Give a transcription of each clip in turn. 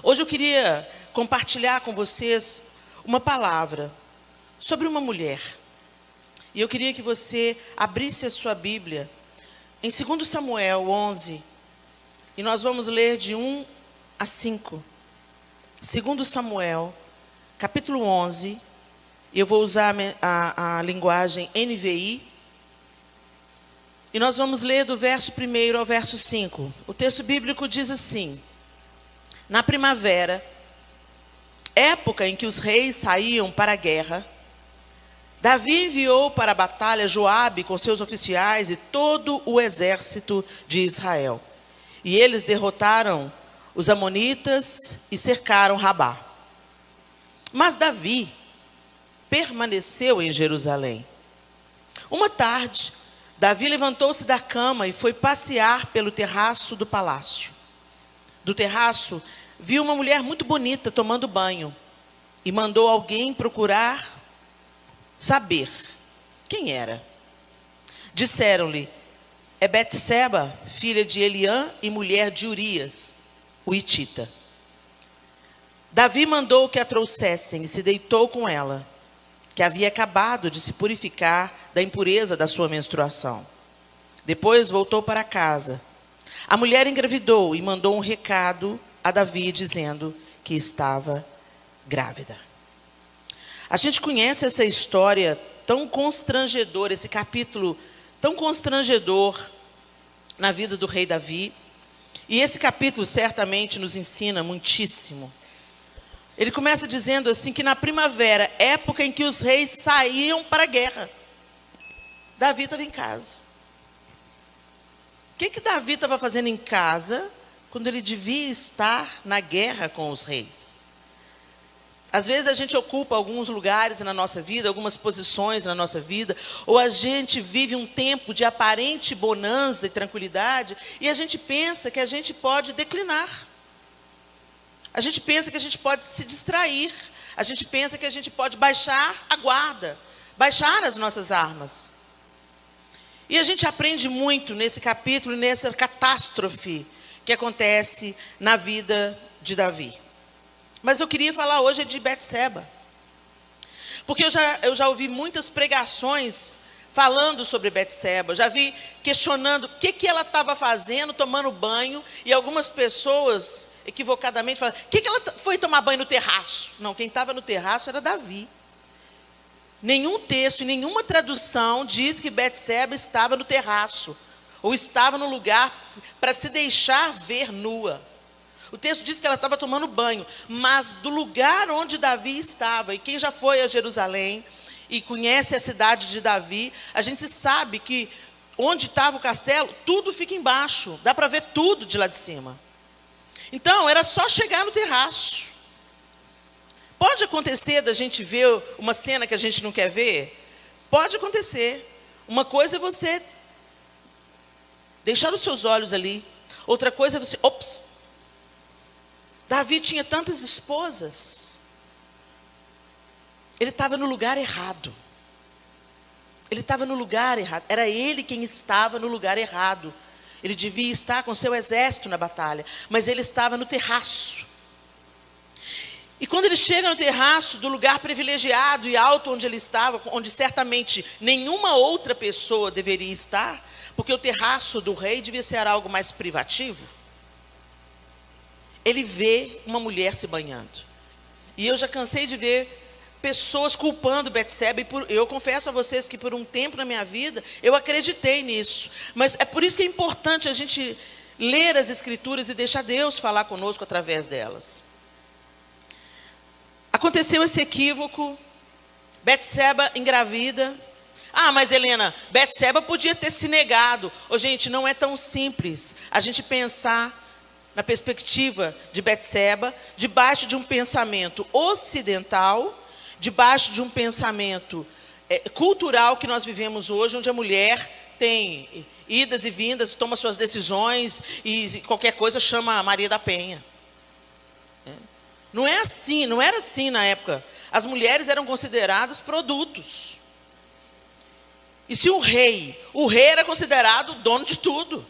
Hoje eu queria compartilhar com vocês uma palavra sobre uma mulher. E eu queria que você abrisse a sua Bíblia em 2 Samuel 11. E nós vamos ler de 1 a 5. 2 Samuel, capítulo 11. E eu vou usar a linguagem NVI. E nós vamos ler do verso 1 ao verso 5. O texto bíblico diz assim: na primavera, época em que os reis saíam para a guerra, Davi enviou para a batalha Joabe com seus oficiais e todo o exército de Israel. E eles derrotaram os amonitas e cercaram Rabá. Mas Davi permaneceu em Jerusalém. Uma tarde, Davi levantou-se da cama e foi passear pelo terraço do palácio. Do terraço, viu uma mulher muito bonita tomando banho e mandou alguém procurar saber quem era. Disseram-lhe: é Betseba, filha de Eliã e mulher de Urias, o hitita. Davi mandou que a trouxessem e se deitou com ela, que havia acabado de se purificar da impureza da sua menstruação. Depois voltou para casa. A mulher engravidou e mandou um recado a Davi dizendo que estava grávida. A gente conhece essa história tão constrangedora, esse capítulo tão constrangedor na vida do rei Davi. E esse capítulo certamente nos ensina muitíssimo. Ele começa dizendo assim que na primavera, época em que os reis saíam para a guerra, Davi estava em casa. O que Davi estava fazendo em casa quando ele devia estar na guerra com os reis? Às vezes a gente ocupa alguns lugares na nossa vida, algumas posições na nossa vida, ou a gente vive um tempo de aparente bonança e tranquilidade, e a gente pensa que a gente pode declinar. A gente pensa que a gente pode se distrair. A gente pensa que a gente pode baixar a guarda, baixar as nossas armas. E a gente aprende muito nesse capítulo, nessa catástrofe que acontece na vida de Davi. Mas eu queria falar hoje de Betseba. Porque eu já ouvi muitas pregações falando sobre Betseba. Já vi questionando o que ela estava fazendo, tomando banho. E algumas pessoas equivocadamente falam: que ela foi tomar banho no terraço? Não, quem estava no terraço era Davi. Nenhum texto, nenhuma tradução diz que Betseba estava no terraço, ou estava no lugar para se deixar ver nua. O texto diz que ela estava tomando banho, mas do lugar onde Davi estava, e quem já foi a Jerusalém e conhece a cidade de Davi, a gente sabe que onde estava o castelo, tudo fica embaixo, dá para ver tudo de lá de cima. Então, era só chegar no terraço. Pode acontecer da gente ver uma cena que a gente não quer ver? Pode acontecer. Uma coisa é você deixar os seus olhos ali. Outra coisa é você... Ops! Davi tinha tantas esposas. Ele estava no lugar errado. Ele estava no lugar errado. Era ele quem estava no lugar errado. Ele devia estar com seu exército na batalha. Mas ele estava no terraço. E quando ele chega no terraço do lugar privilegiado e alto onde ele estava, onde certamente nenhuma outra pessoa deveria estar, porque o terraço do rei devia ser algo mais privativo, ele vê uma mulher se banhando. E eu já cansei de ver pessoas culpando Betseba. Eu confesso a vocês que por um tempo na minha vida, eu acreditei nisso. Mas é por isso que é importante a gente ler as Escrituras e deixar Deus falar conosco através delas. Aconteceu esse equívoco, Betseba engravida. Ah, mas Helena, Betseba podia ter se negado. Gente, não é tão simples a gente pensar na perspectiva de Betseba, debaixo de um pensamento ocidental, debaixo de um pensamento cultural que nós vivemos hoje, onde a mulher tem idas e vindas, toma suas decisões e qualquer coisa chama a Maria da Penha. Não é assim, não era assim na época. As mulheres eram consideradas produtos. E se o rei era considerado o dono de tudo.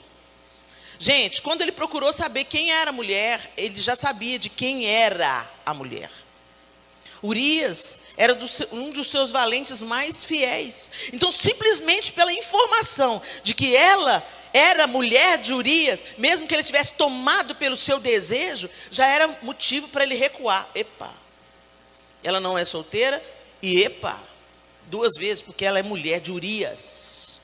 Gente, quando ele procurou saber quem era a mulher, ele já sabia de quem era a mulher. Urias era um dos seus valentes mais fiéis. Então, simplesmente pela informação de que ela era mulher de Urias, mesmo que ele tivesse tomado pelo seu desejo, já era motivo para ele recuar. Epa, ela não é solteira e epa, 2 vezes, porque ela é mulher de Urias,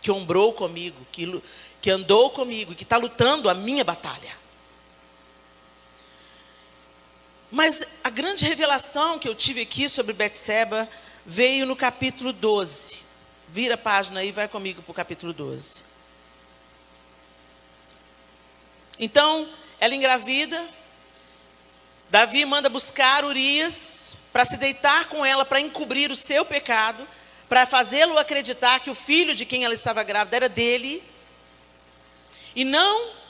que ombrou comigo, que andou comigo, que está lutando a minha batalha. Mas a grande revelação que eu tive aqui sobre Betseba veio no capítulo 12. Vira a página aí e vai comigo para o capítulo 12. Então, ela engravida. Davi manda buscar Urias para se deitar com ela, para encobrir o seu pecado, para fazê-lo acreditar que o filho de quem ela estava grávida era dele. E não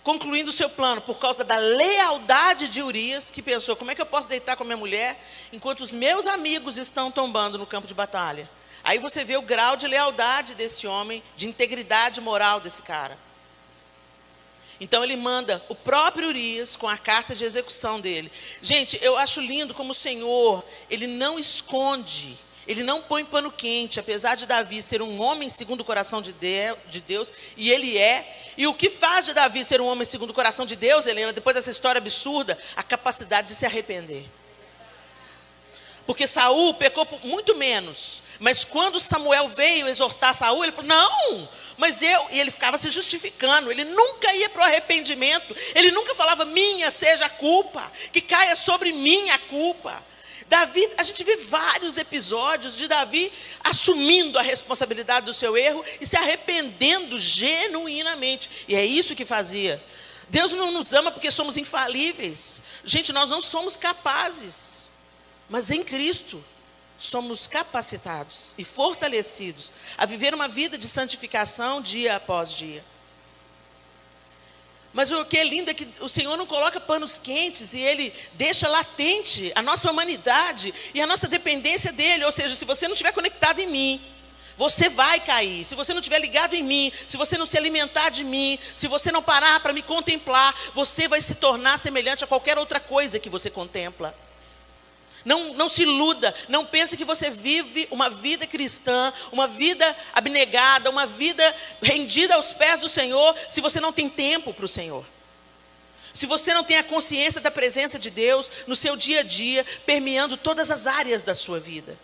concluindo o seu plano, por causa da lealdade de Urias, que pensou, como é que eu posso deitar com a minha mulher, enquanto os meus amigos estão tombando no campo de batalha? Aí você vê o grau de lealdade desse homem, de integridade moral desse cara. Então ele manda o próprio Urias com a carta de execução dele. Gente, eu acho lindo como o Senhor, ele não esconde, ele não põe pano quente, apesar de Davi ser um homem segundo o coração de Deus, e ele é. E o que faz de Davi ser um homem segundo o coração de Deus, Helena, depois dessa história absurda, a capacidade de se arrepender. Porque Saul pecou muito menos, mas quando Samuel veio exortar Saul, ele falou, não, mas e ele ficava se justificando, ele nunca ia para o arrependimento, ele nunca falava, minha seja a culpa, que caia sobre mim a culpa. Davi, a gente vê vários episódios de Davi assumindo a responsabilidade do seu erro e se arrependendo genuinamente. E é isso que fazia. Deus não nos ama porque somos infalíveis. Gente, nós não somos capazes. Mas em Cristo somos capacitados e fortalecidos a viver uma vida de santificação dia após dia. Mas o que é lindo é que o Senhor não coloca panos quentes e Ele deixa latente a nossa humanidade e a nossa dependência dEle. Ou seja, se você não estiver conectado em mim, você vai cair. Se você não estiver ligado em mim, se você não se alimentar de mim, se você não parar para me contemplar, você vai se tornar semelhante a qualquer outra coisa que você contempla. Não se iluda, não pense que você vive uma vida cristã, uma vida abnegada, uma vida rendida aos pés do Senhor, se você não tem tempo para o Senhor. Se você não tem a consciência da presença de Deus no seu dia a dia, permeando todas as áreas da sua vida.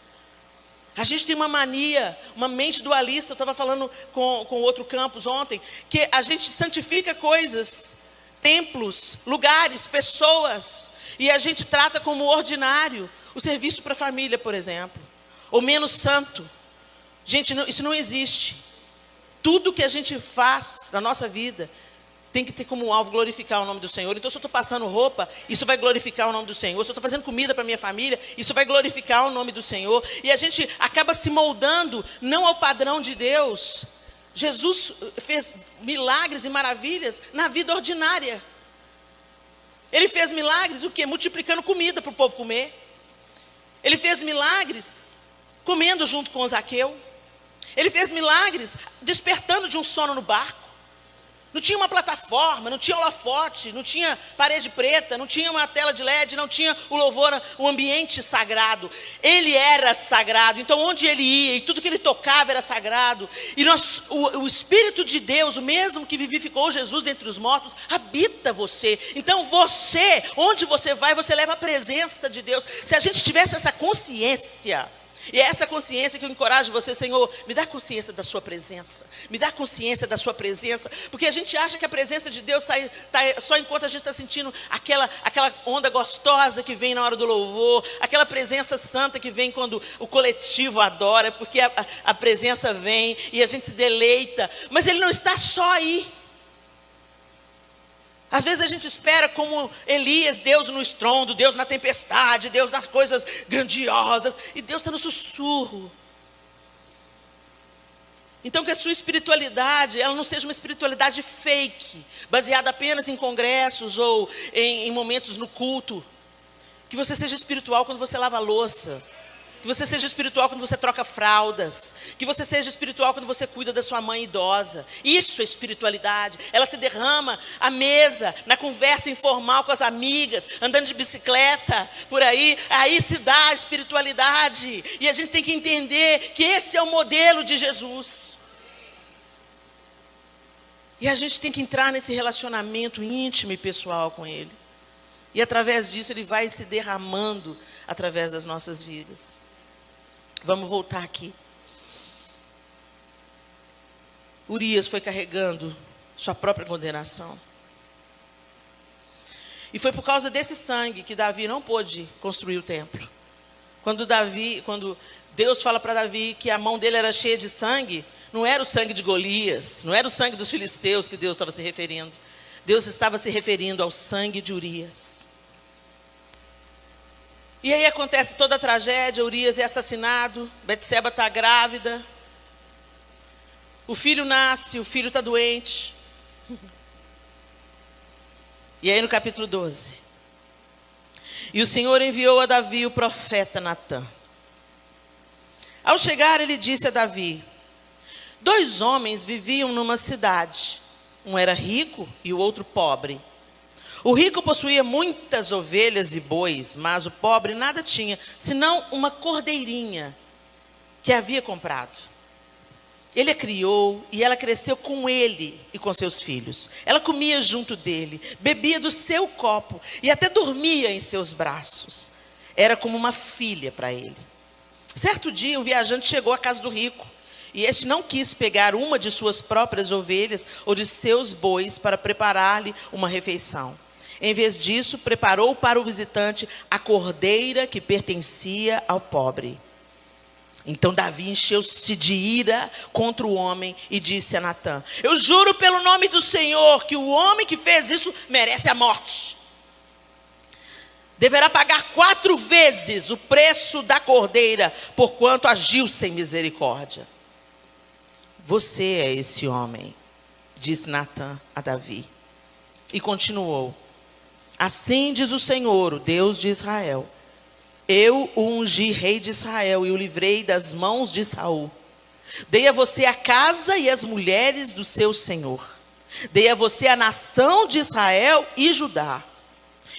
A gente tem uma mania, uma mente dualista, eu estava falando com outro campus ontem, que a gente santifica coisas, templos, lugares, pessoas, e a gente trata como ordinário o serviço para a família, por exemplo, ou menos santo. Gente, isso não existe. Tudo que a gente faz na nossa vida tem que ter como alvo glorificar o nome do Senhor. Então, se eu estou passando roupa, isso vai glorificar o nome do Senhor. Se eu estou fazendo comida para minha família, isso vai glorificar o nome do Senhor. E a gente acaba se moldando não ao padrão de Deus. Jesus fez milagres e maravilhas na vida ordinária. Ele fez milagres, o quê? Multiplicando comida para o povo comer. Ele fez milagres comendo junto com Zaqueu. Ele fez milagres despertando de um sono no barco. Não tinha uma plataforma, não tinha holofote, não tinha parede preta, não tinha uma tela de LED, não tinha o louvor, o ambiente sagrado. Ele era sagrado, então onde ele ia e tudo que ele tocava era sagrado. E o Espírito de Deus, o mesmo que vivificou Jesus dentre os mortos, habita você. Então você, onde você vai, você leva a presença de Deus. Se a gente tivesse essa consciência, e é essa consciência que eu encorajo você, Senhor, me dá consciência da sua presença, me dá consciência da sua presença, porque a gente acha que a presença de Deus tá só enquanto a gente está sentindo aquela onda gostosa que vem na hora do louvor, aquela presença santa que vem quando o coletivo adora, porque a presença vem e a gente se deleita, mas Ele não está só aí. Às vezes a gente espera como Elias, Deus no estrondo, Deus na tempestade, Deus nas coisas grandiosas, e Deus está no sussurro. Então que a sua espiritualidade, ela não seja uma espiritualidade fake, baseada apenas em congressos ou em momentos no culto. Que você seja espiritual quando você lava a louça, Que você seja espiritual quando você troca fraldas. Que você seja espiritual quando você cuida da sua mãe idosa. Isso é espiritualidade. Ela se derrama à mesa, na conversa informal com as amigas, andando de bicicleta, por aí. Aí se dá a espiritualidade. E a gente tem que entender que esse é o modelo de Jesus. E a gente tem que entrar nesse relacionamento íntimo e pessoal com Ele. E através disso Ele vai se derramando através das nossas vidas. Vamos voltar aqui. Urias foi carregando sua própria condenação. E foi por causa desse sangue que Davi não pôde construir o templo. Quando Deus fala para Davi que a mão dele era cheia de sangue, não era o sangue de Golias, não era o sangue dos filisteus que Deus estava se referindo. Deus estava se referindo ao sangue de Urias. E aí acontece toda a tragédia, Urias é assassinado, Betseba está grávida, o filho nasce, o filho está doente. E aí no capítulo 12, e o Senhor enviou a Davi o profeta Natã. Ao chegar ele disse a Davi: 2 homens viviam numa cidade, um era rico e o outro pobre. O rico possuía muitas ovelhas e bois, mas o pobre nada tinha, senão uma cordeirinha que havia comprado. Ele a criou e ela cresceu com ele e com seus filhos. Ela comia junto dele, bebia do seu copo e até dormia em seus braços. Era como uma filha para ele. Certo dia, um viajante chegou à casa do rico. E este não quis pegar uma de suas próprias ovelhas ou de seus bois para preparar-lhe uma refeição. Em vez disso, preparou para o visitante a cordeira que pertencia ao pobre. Então Davi encheu-se de ira contra o homem e disse a Natã: eu juro pelo nome do Senhor que o homem que fez isso merece a morte. Deverá pagar 4 vezes o preço da cordeira, porquanto agiu sem misericórdia. Você é esse homem, disse Natã a Davi. E continuou: assim diz o Senhor, o Deus de Israel: eu o ungi rei de Israel e o livrei das mãos de Saul. Dei a você a casa e as mulheres do seu senhor. Dei a você a nação de Israel e Judá.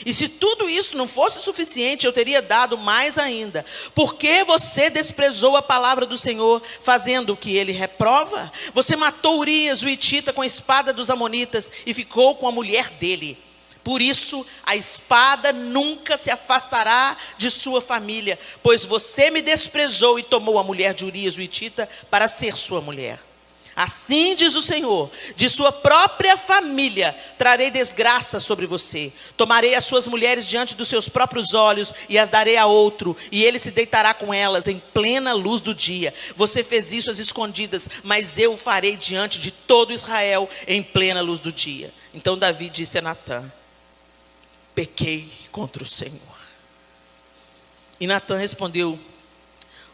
E se tudo isso não fosse suficiente, eu teria dado mais ainda. Porque você desprezou a palavra do Senhor, fazendo o que ele reprova? Você matou Urias, o hitita, com a espada dos amonitas e ficou com a mulher dele. Por isso, a espada nunca se afastará de sua família, pois você me desprezou e tomou a mulher de Urias, o hitita, para ser sua mulher. Assim diz o Senhor: de sua própria família trarei desgraça sobre você. Tomarei as suas mulheres diante dos seus próprios olhos e as darei a outro, e ele se deitará com elas em plena luz do dia. Você fez isso às escondidas, mas eu o farei diante de todo Israel em plena luz do dia. Então Davi disse a Natã: pequei contra o Senhor. E Natã respondeu: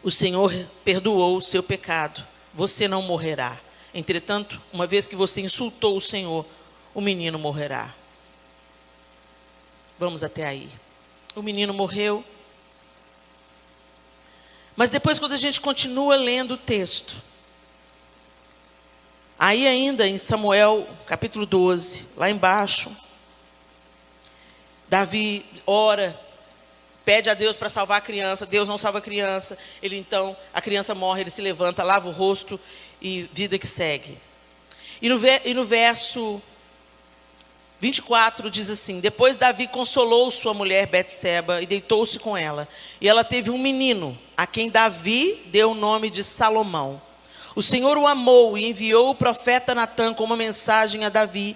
o Senhor perdoou o seu pecado, você não morrerá. Entretanto, uma vez que você insultou o Senhor, o menino morrerá. Vamos até aí. O menino morreu. Mas depois, quando a gente continua lendo o texto, aí ainda em Samuel, capítulo 12, lá embaixo, Davi ora, pede a Deus para salvar a criança. Deus não salva a criança. Ele então, a criança morre, ele se levanta, lava o rosto e vida que segue. E no verso 24 diz assim: depois Davi consolou sua mulher Betseba e deitou-se com ela. E ela teve um menino, a quem Davi deu o nome de Salomão. O Senhor o amou e enviou o profeta Natã com uma mensagem a Davi.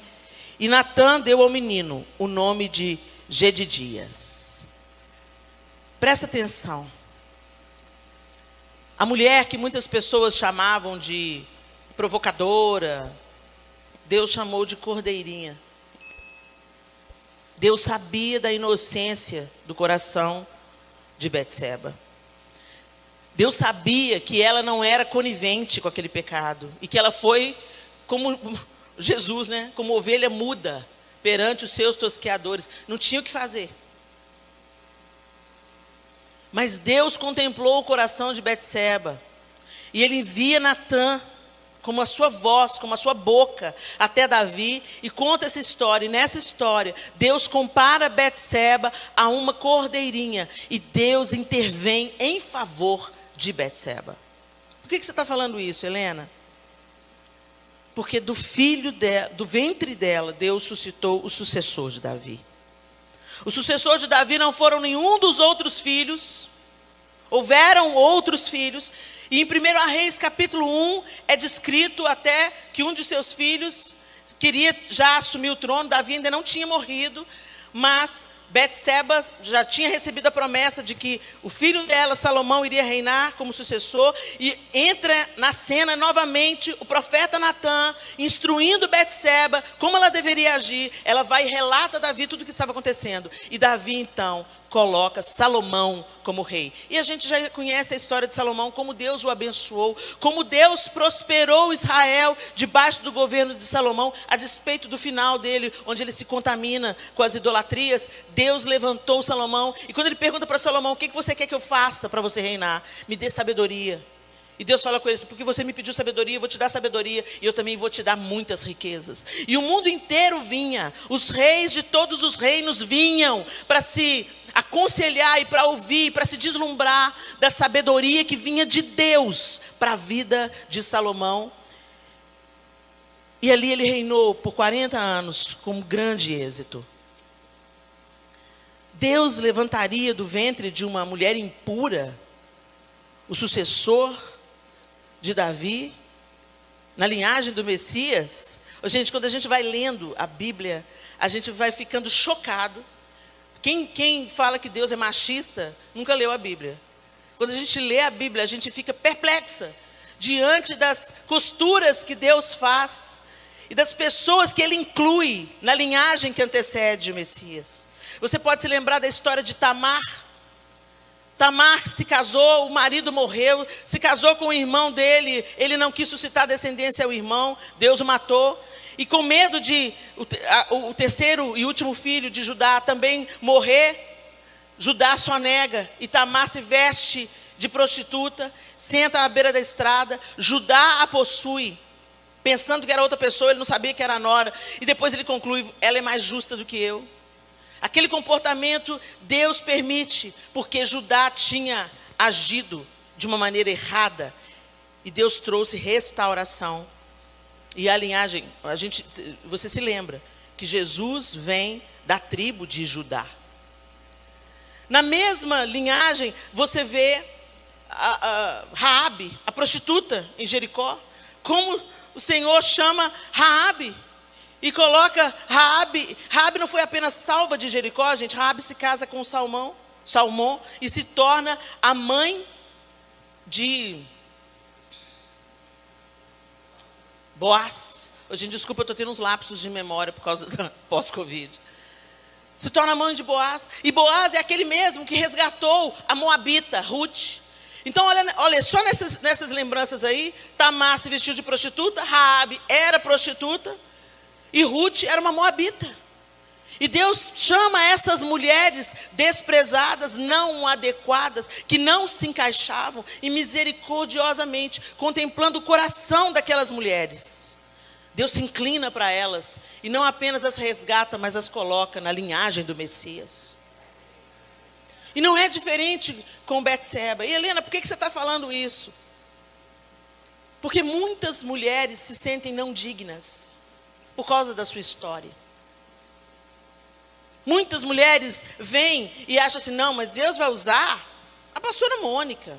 E Natã deu ao menino o nome de Gedidias. Presta atenção. A mulher que muitas pessoas chamavam de provocadora, Deus chamou de cordeirinha. Deus sabia da inocência do coração de Betseba. Deus sabia que ela não era conivente com aquele pecado. E que ela foi como Jesus, como ovelha muda perante os seus tosqueadores. Não tinha o que fazer. Mas Deus contemplou o coração de Betseba. E ele envia Natã como a sua voz, como a sua boca, até Davi, e conta essa história. E nessa história, Deus compara Betseba a uma cordeirinha. E Deus intervém em favor de Betseba. Por que você está falando isso, Helena? Porque do ventre dela, Deus suscitou o sucessor de Davi. O sucessor de Davi não foram nenhum dos outros filhos. Houveram outros filhos. E em 1 Reis, capítulo 1, é descrito até que um de seus filhos queria já assumir o trono. Davi ainda não tinha morrido, mas Betseba já tinha recebido a promessa de que o filho dela, Salomão, iria reinar como sucessor. E entra na cena novamente o profeta Natã, instruindo Betseba como ela deveria agir. Ela vai e relata a Davi tudo o que estava acontecendo. E Davi, então, coloca Salomão como rei. E a gente já conhece a história de Salomão, como Deus o abençoou, como Deus prosperou Israel debaixo do governo de Salomão, a despeito do final dele, onde ele se contamina com as idolatrias. Deus levantou Salomão, e quando ele pergunta para Salomão: o que você quer que eu faça para você reinar? Me dê sabedoria. E Deus fala com ele: porque você me pediu sabedoria, eu vou te dar sabedoria, e eu também vou te dar muitas riquezas. E o mundo inteiro vinha, os reis de todos os reinos vinham para se aconselhar e para ouvir, para se deslumbrar da sabedoria que vinha de Deus para a vida de Salomão. E ali ele reinou por 40 anos com grande êxito. Deus levantaria do ventre de uma mulher impura o sucessor de Davi, na linhagem do Messias? Gente, quando a gente vai lendo a Bíblia, a gente vai ficando chocado. Quem fala que Deus é machista, nunca leu a Bíblia. Quando a gente lê a Bíblia, a gente fica perplexa diante das costuras que Deus faz e das pessoas que Ele inclui na linhagem que antecede o Messias. Você pode se lembrar da história de Tamar. Tamar se casou, o marido morreu, se casou com o irmão dele, ele não quis suscitar descendência ao irmão, Deus o matou. E com medo de o terceiro e último filho de Judá também morrer, Judá só nega, e Tamar se veste de prostituta, senta à beira da estrada. Judá a possui, pensando que era outra pessoa, ele não sabia que era a nora. E depois ele conclui: ela é mais justa do que eu. Aquele comportamento Deus permite, porque Judá tinha agido de uma maneira errada. E Deus trouxe restauração. E a linhagem, você se lembra que Jesus vem da tribo de Judá. Na mesma linhagem, você vê Raabe, a prostituta em Jericó. Como o Senhor chama Raabe e coloca Raabe. Raabe não foi apenas salva de Jericó, gente. Raabe se casa com Salmão e se torna a mãe de Boaz. Gente, desculpa, eu estou tendo uns lapsos de memória por causa da pós-Covid. Se torna a mãe de Boaz. E Boaz é aquele mesmo que resgatou a moabita, Ruth. Então, olha só nessas lembranças aí. Tamar se vestiu de prostituta, Raabe era prostituta, e Ruth era uma moabita. E Deus chama essas mulheres desprezadas, não adequadas, que não se encaixavam, e misericordiosamente, contemplando o coração daquelas mulheres, Deus se inclina para elas, e não apenas as resgata, mas as coloca na linhagem do Messias. E não é diferente com Betseba. E Helena, por que você está falando isso? Porque muitas mulheres se sentem não dignas, por causa da sua história. Muitas mulheres vêm e acham assim: não, mas Deus vai usar a pastora Mônica.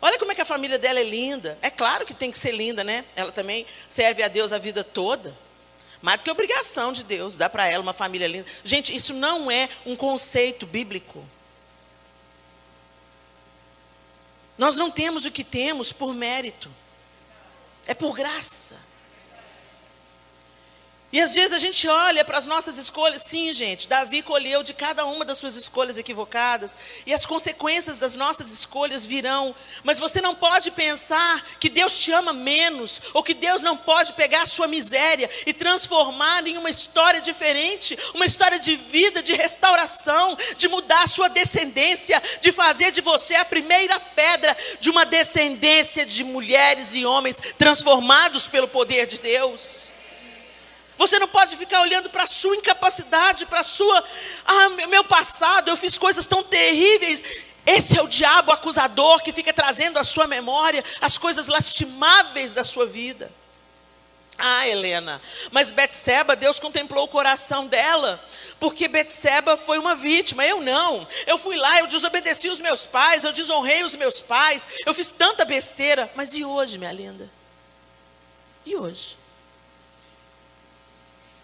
Olha como é que a família dela é linda. É claro que tem que ser linda, né? Ela também serve a Deus a vida toda. Mais do que obrigação de Deus, dar para ela uma família linda. Gente, isso não é um conceito bíblico. Nós não temos o que temos por mérito. É por graça. E às vezes a gente olha para as nossas escolhas, sim, gente, Davi colheu de cada uma das suas escolhas equivocadas, e as consequências das nossas escolhas virão, mas você não pode pensar que Deus te ama menos, ou que Deus não pode pegar a sua miséria e transformar em uma história diferente, uma história de vida, de restauração, de mudar a sua descendência, de fazer de você a primeira pedra de uma descendência de mulheres e homens transformados pelo poder de Deus. Você não pode ficar olhando para a sua incapacidade, para a sua... meu passado, eu fiz coisas tão terríveis. Esse é o diabo acusador que fica trazendo à sua memória as coisas lastimáveis da sua vida. Helena, mas Betseba, Deus contemplou o coração dela, porque Betseba foi uma vítima, eu não. Eu fui lá, eu desobedeci os meus pais, eu desonrei os meus pais, eu fiz tanta besteira. Mas e hoje, minha linda? E hoje?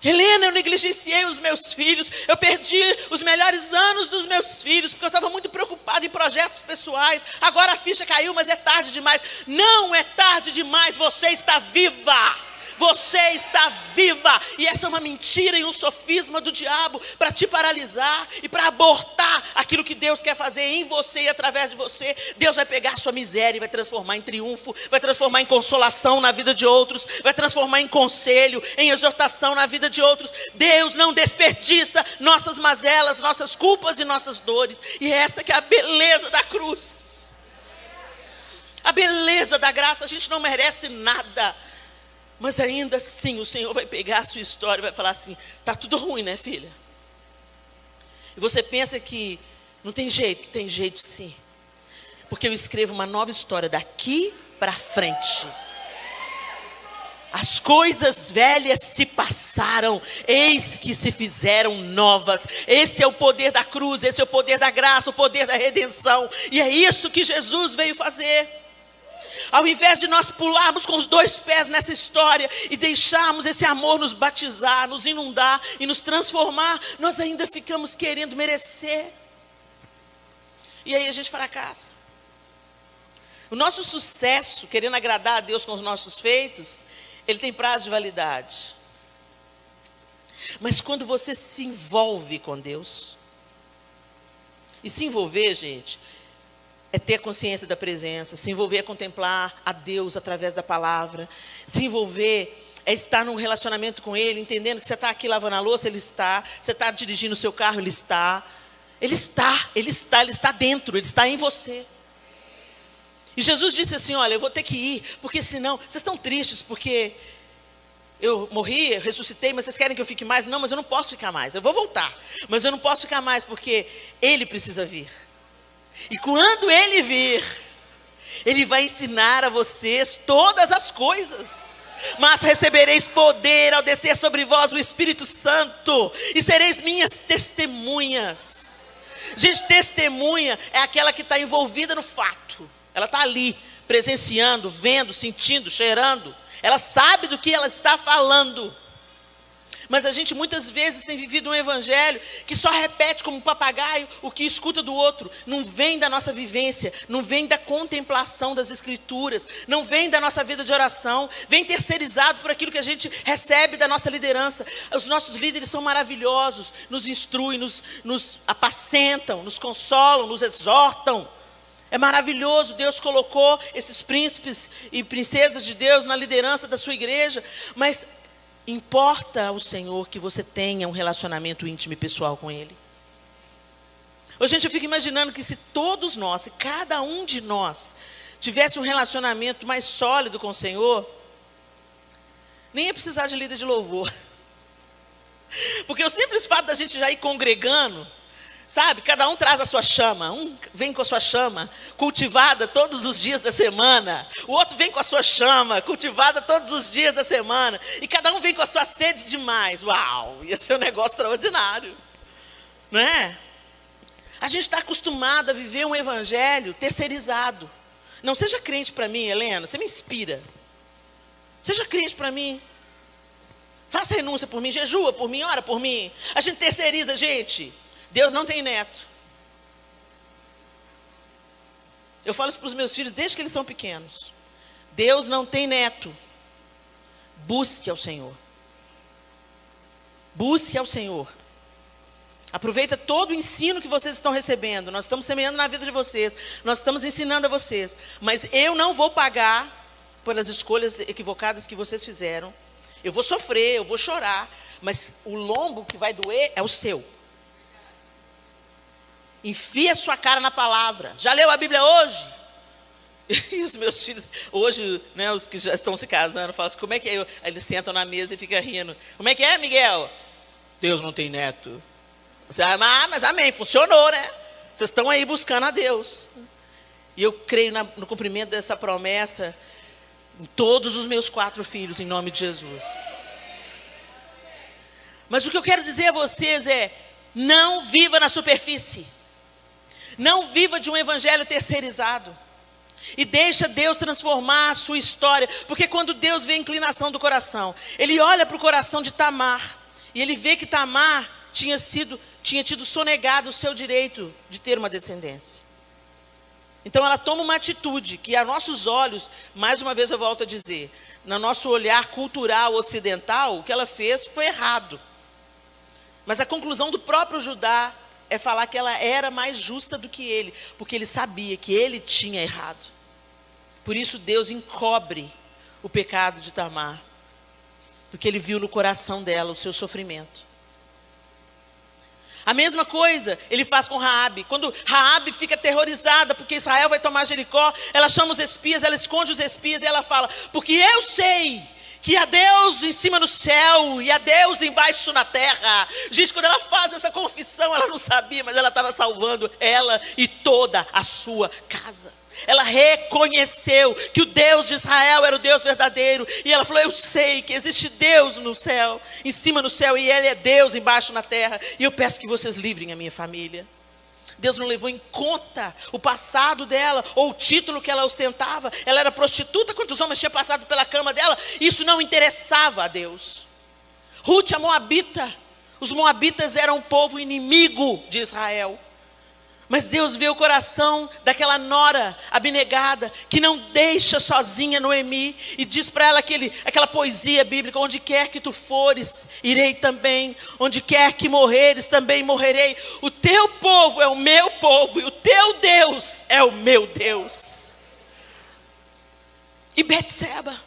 Helena, eu negligenciei os meus filhos, eu perdi os melhores anos dos meus filhos, porque eu estava muito preocupada em projetos pessoais. Agora a ficha caiu, mas é tarde demais. Não é tarde demais, você está viva. Você está viva, e essa é uma mentira e um sofisma do diabo para te paralisar e para abortar aquilo que Deus quer fazer em você e através de você. Deus vai pegar a sua miséria e vai transformar em triunfo, vai transformar em consolação na vida de outros, vai transformar em conselho, em exortação na vida de outros. Deus não desperdiça nossas mazelas, nossas culpas e nossas dores, e essa que é a beleza da cruz, a beleza da graça. A gente não merece nada, mas ainda assim o Senhor vai pegar a sua história e vai falar assim: está tudo ruim, né, filha? E você pensa que não tem jeito? Tem jeito sim. Porque eu escrevo uma nova história daqui para frente. As coisas velhas se passaram, eis que se fizeram novas. Esse é o poder da cruz, esse é o poder da graça, o poder da redenção. E é isso que Jesus veio fazer. Ao invés de nós pularmos com os dois pés nessa história e deixarmos esse amor nos batizar, nos inundar e nos transformar, nós ainda ficamos querendo merecer. E aí a gente fracassa. O nosso sucesso, querendo agradar a Deus com os nossos feitos, ele tem prazo de validade. Mas quando você se envolve com Deus, e se envolver, gente, é ter consciência da presença. Se envolver é contemplar a Deus através da palavra. Se envolver é estar num relacionamento com Ele, entendendo que você está aqui lavando a louça, Ele está. Você está dirigindo o seu carro, Ele está. Ele está dentro, Ele está em você. E Jesus disse assim: olha, eu vou ter que ir, porque senão, vocês estão tristes, porque eu morri, eu ressuscitei, mas vocês querem que eu fique mais? Não, mas eu não posso ficar mais, eu vou voltar, mas eu não posso ficar mais, porque Ele precisa vir. E quando Ele vir, Ele vai ensinar a vocês todas as coisas. Mas recebereis poder ao descer sobre vós o Espírito Santo, e sereis minhas testemunhas. Gente, testemunha é aquela que está envolvida no fato. Ela está ali, presenciando, vendo, sentindo, cheirando. Ela sabe do que ela está falando. Mas a gente muitas vezes tem vivido um evangelho que só repete como um papagaio o que escuta do outro. Não vem da nossa vivência, não vem da contemplação das escrituras, não vem da nossa vida de oração, vem terceirizado por aquilo que a gente recebe da nossa liderança. Os nossos líderes são maravilhosos, nos instruem, nos apacentam, nos consolam, nos exortam. É maravilhoso, Deus colocou esses príncipes e princesas de Deus na liderança da sua igreja, mas importa ao Senhor que você tenha um relacionamento íntimo e pessoal com Ele. Hoje, gente, eu fico imaginando que se todos nós, se cada um de nós tivesse um relacionamento mais sólido com o Senhor, nem ia precisar de líder de louvor. Porque o simples fato da gente já ir congregando, sabe, cada um traz a sua chama, um vem com a sua chama, cultivada todos os dias da semana, o outro vem com a sua chama, cultivada todos os dias da semana, e cada um vem com a sua sede demais. Uau, ia ser um negócio extraordinário, não é? A gente está acostumado a viver um evangelho terceirizado. Não seja crente para mim, Helena, você me inspira. Seja crente para mim. Faça renúncia por mim, jejua por mim, ora por mim. A gente terceiriza, gente. Deus não tem neto. Eu falo isso para os meus filhos desde que eles são pequenos. Deus não tem neto. Busque ao Senhor. Busque ao Senhor. Aproveita todo o ensino que vocês estão recebendo. Nós estamos semeando na vida de vocês. Nós estamos ensinando a vocês. Mas eu não vou pagar pelas escolhas equivocadas que vocês fizeram. Eu vou sofrer, eu vou chorar. Mas o lombo que vai doer é o seu. Enfia a sua cara na palavra. Já leu a Bíblia hoje? E os meus filhos, hoje, né, os que já estão se casando, falam assim, como é que é? Aí eles sentam na mesa e ficam rindo. Como é que é, Miguel? Deus não tem neto. Você, mas amém, funcionou, né? Vocês estão aí buscando a Deus. E eu creio no cumprimento dessa promessa em todos os meus 4 filhos, em nome de Jesus. Mas o que eu quero dizer a vocês é, não viva na superfície. Não viva de um evangelho terceirizado. E deixa Deus transformar a sua história. Porque quando Deus vê a inclinação do coração, Ele olha para o coração de Tamar. E Ele vê que Tamar tinha tido sonegado o seu direito de ter uma descendência. Então ela toma uma atitude que a nossos olhos, mais uma vez eu volto a dizer, no nosso olhar cultural ocidental, o que ela fez foi errado. Mas a conclusão do próprio Judá é falar que ela era mais justa do que ele, porque ele sabia que ele tinha errado. Por isso Deus encobre o pecado de Tamar, porque ele viu no coração dela o seu sofrimento. A mesma coisa ele faz com Raabe. Quando Raabe fica aterrorizada porque Israel vai tomar Jericó, ela chama os espias, ela esconde os espias e ela fala, porque eu sei que há Deus em cima no céu e há Deus embaixo na terra. Gente, quando ela faz essa confissão, ela não sabia, mas ela estava salvando ela e toda a sua casa. Ela reconheceu que o Deus de Israel era o Deus verdadeiro. E ela falou, eu sei que existe Deus no céu, em cima no céu, e Ele é Deus embaixo na terra. E eu peço que vocês livrem a minha família. Deus não levou em conta o passado dela, ou o título que ela ostentava. Ela era prostituta, quantos homens tinham passado pela cama dela. Isso não interessava a Deus. Ruth, a moabita. Os moabitas eram um povo inimigo de Israel. Mas Deus vê o coração daquela nora abnegada, que não deixa sozinha Noemi, e diz para ela aquela poesia bíblica, onde quer que tu fores, irei também, onde quer que morreres, também morrerei. O teu povo é o meu povo, e o teu Deus é o meu Deus. E Betseba,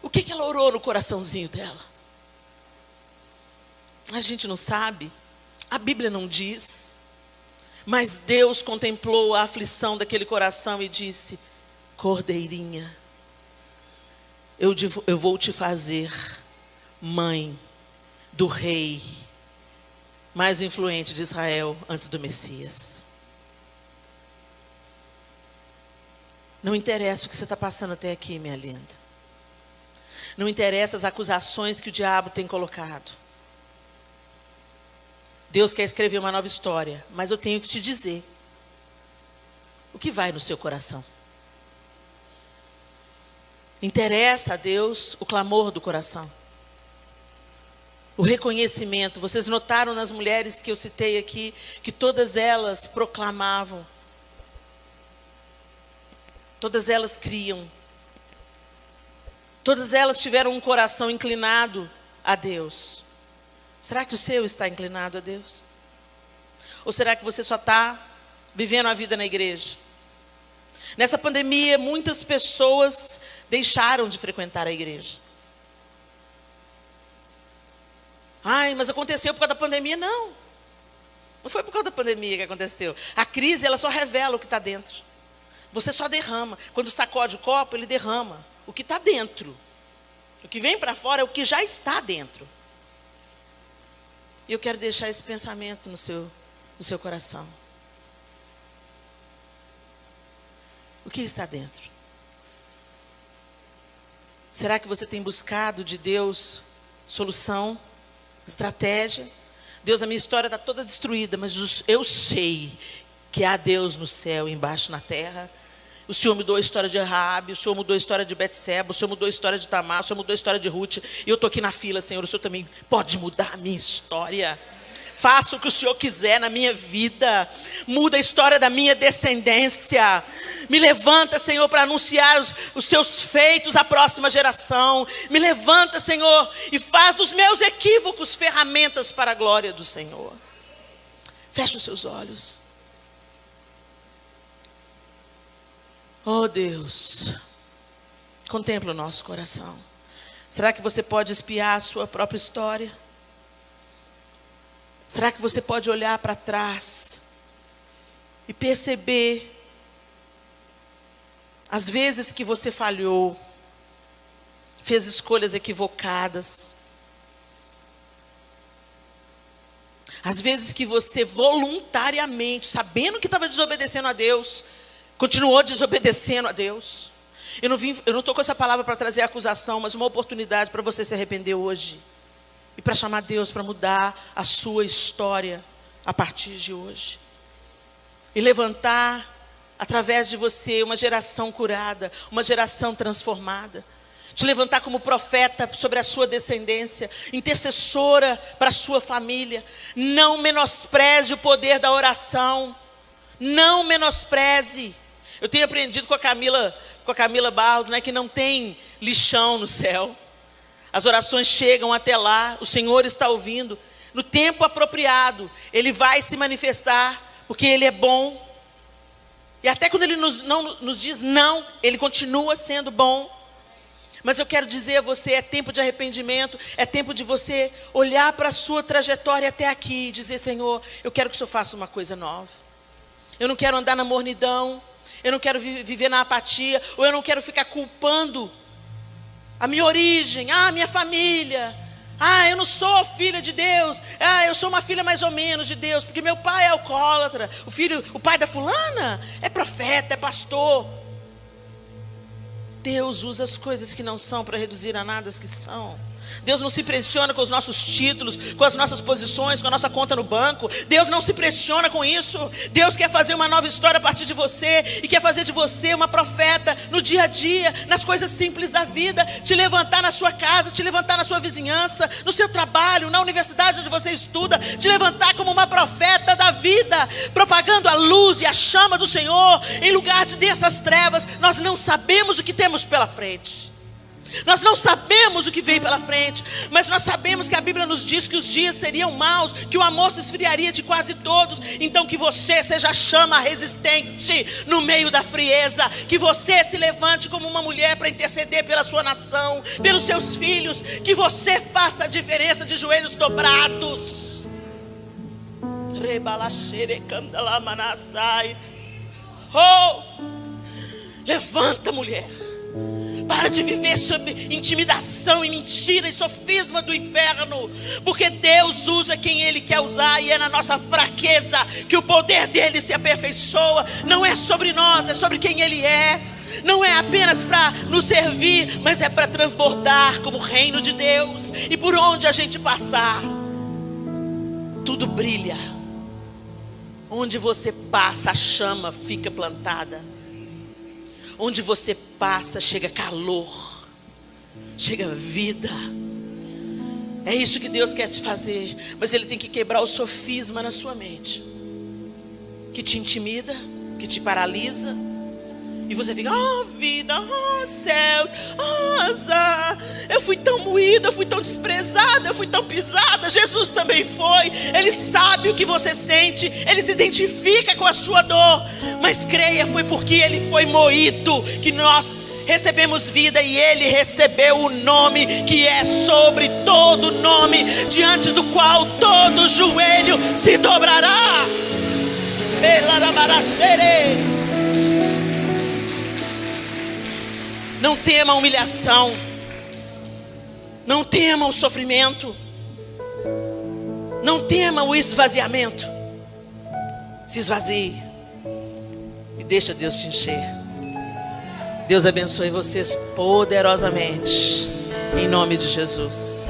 o que ela orou no coraçãozinho dela? A gente não sabe, a Bíblia não diz. Mas Deus contemplou a aflição daquele coração e disse, cordeirinha, eu vou te fazer mãe do rei mais influente de Israel antes do Messias. Não interessa o que você está passando até aqui, minha linda. Não interessa as acusações que o diabo tem colocado. Deus quer escrever uma nova história, mas eu tenho que te dizer o que vai no seu coração. Interessa a Deus o clamor do coração, o reconhecimento. Vocês notaram nas mulheres que eu citei aqui, que todas elas proclamavam, todas elas criam, todas elas tiveram um coração inclinado a Deus. Será que o seu está inclinado a Deus? Ou será que você só está vivendo a vida na igreja? Nessa pandemia, muitas pessoas deixaram de frequentar a igreja. Ai, mas aconteceu por causa da pandemia? Não. Não foi por causa da pandemia que aconteceu. A crise, ela só revela o que está dentro. Você só derrama. Quando sacode o copo, ele derrama o que está dentro. O que vem para fora é o que já está dentro. E eu quero deixar esse pensamento no seu coração. O que está dentro? Será que você tem buscado de Deus solução, estratégia? Deus, a minha história está toda destruída, mas eu sei que há Deus no céu e embaixo na terra. O Senhor mudou a história de Raabe, o Senhor mudou a história de Betseba, o Senhor mudou a história de Tamar, o Senhor mudou a história de Ruth. E eu estou aqui na fila, Senhor, o Senhor também pode mudar a minha história. Faça o que o Senhor quiser na minha vida. Muda a história da minha descendência. Me levanta, Senhor, para anunciar os teus feitos à próxima geração. Me levanta, Senhor, e faz dos meus equívocos ferramentas para a glória do Senhor. Feche os seus olhos. Oh Deus, contempla o nosso coração. Será que você pode espiar a sua própria história? Será que você pode olhar para trás e perceber as vezes que você falhou, fez escolhas equivocadas, as vezes que você voluntariamente, sabendo que estava desobedecendo a Deus, continuou desobedecendo a Deus? Eu não estou com essa palavra para trazer acusação, mas uma oportunidade para você se arrepender hoje. E para chamar Deus para mudar a sua história a partir de hoje. E levantar, através de você, uma geração curada, uma geração transformada. Te levantar como profeta sobre a sua descendência, intercessora para a sua família. Não menospreze o poder da oração. Não menospreze. Eu tenho aprendido com a Camila Barros, né, que não tem lixão no céu. As orações chegam até lá, o Senhor está ouvindo. No tempo apropriado, Ele vai se manifestar, porque Ele é bom. E até quando Ele não nos diz não, Ele continua sendo bom. Mas eu quero dizer a você, é tempo de arrependimento, é tempo de você olhar para a sua trajetória até aqui e dizer: Senhor, eu quero que o Senhor faça uma coisa nova. Eu não quero andar na mornidão, eu não quero viver na apatia, ou eu não quero ficar culpando a minha origem, a minha família. Eu não sou filha de Deus. Eu sou uma filha mais ou menos de Deus, porque meu pai é alcoólatra. O pai da fulana é profeta, é pastor. Deus usa as coisas que não são para reduzir a nada as que são. Deus não se impressiona com os nossos títulos, com as nossas posições, com a nossa conta no banco. Deus não se impressiona com isso. Deus quer fazer uma nova história a partir de você, e quer fazer de você uma profeta no dia a dia, nas coisas simples da vida. Te levantar na sua casa, te levantar na sua vizinhança, no seu trabalho, na universidade onde você estuda. Te levantar como uma profeta da vida, propagando a luz e a chama do Senhor em lugar de dessas trevas. Nós não sabemos o que temos pela frente. Nós não sabemos o que veio pela frente, mas nós sabemos que a Bíblia nos diz que os dias seriam maus, que o amor se esfriaria de quase todos. Então que você seja a chama resistente no meio da frieza, que você se levante como uma mulher para interceder pela sua nação, pelos seus filhos, que você faça a diferença de joelhos dobrados. Levanta, mulher. Para de viver sob intimidação e mentira e sofisma do inferno. Porque Deus usa quem Ele quer usar. E é na nossa fraqueza que o poder dEle se aperfeiçoa. Não é sobre nós, é sobre quem Ele é. Não é apenas para nos servir, mas é para transbordar como reino de Deus. E por onde a gente passar, tudo brilha. Onde você passa, a chama fica plantada. Onde você passa, chega calor, chega vida. É isso que Deus quer te fazer. Mas Ele tem que quebrar o sofisma na sua mente, que te intimida, que te paralisa. E você fica: vida, céus, azar. Eu fui tão moída, eu fui tão desprezada, eu fui tão pisada. Jesus também foi. Ele sabe o que você sente, Ele se identifica com a sua dor. Mas creia, foi porque Ele foi moído que nós recebemos vida. E Ele recebeu o nome que é sobre todo nome, diante do qual todo joelho se dobrará. Não tema a humilhação. Não tema o sofrimento. Não tema o esvaziamento. Se esvazie e deixa Deus te encher. Deus abençoe vocês poderosamente, em nome de Jesus.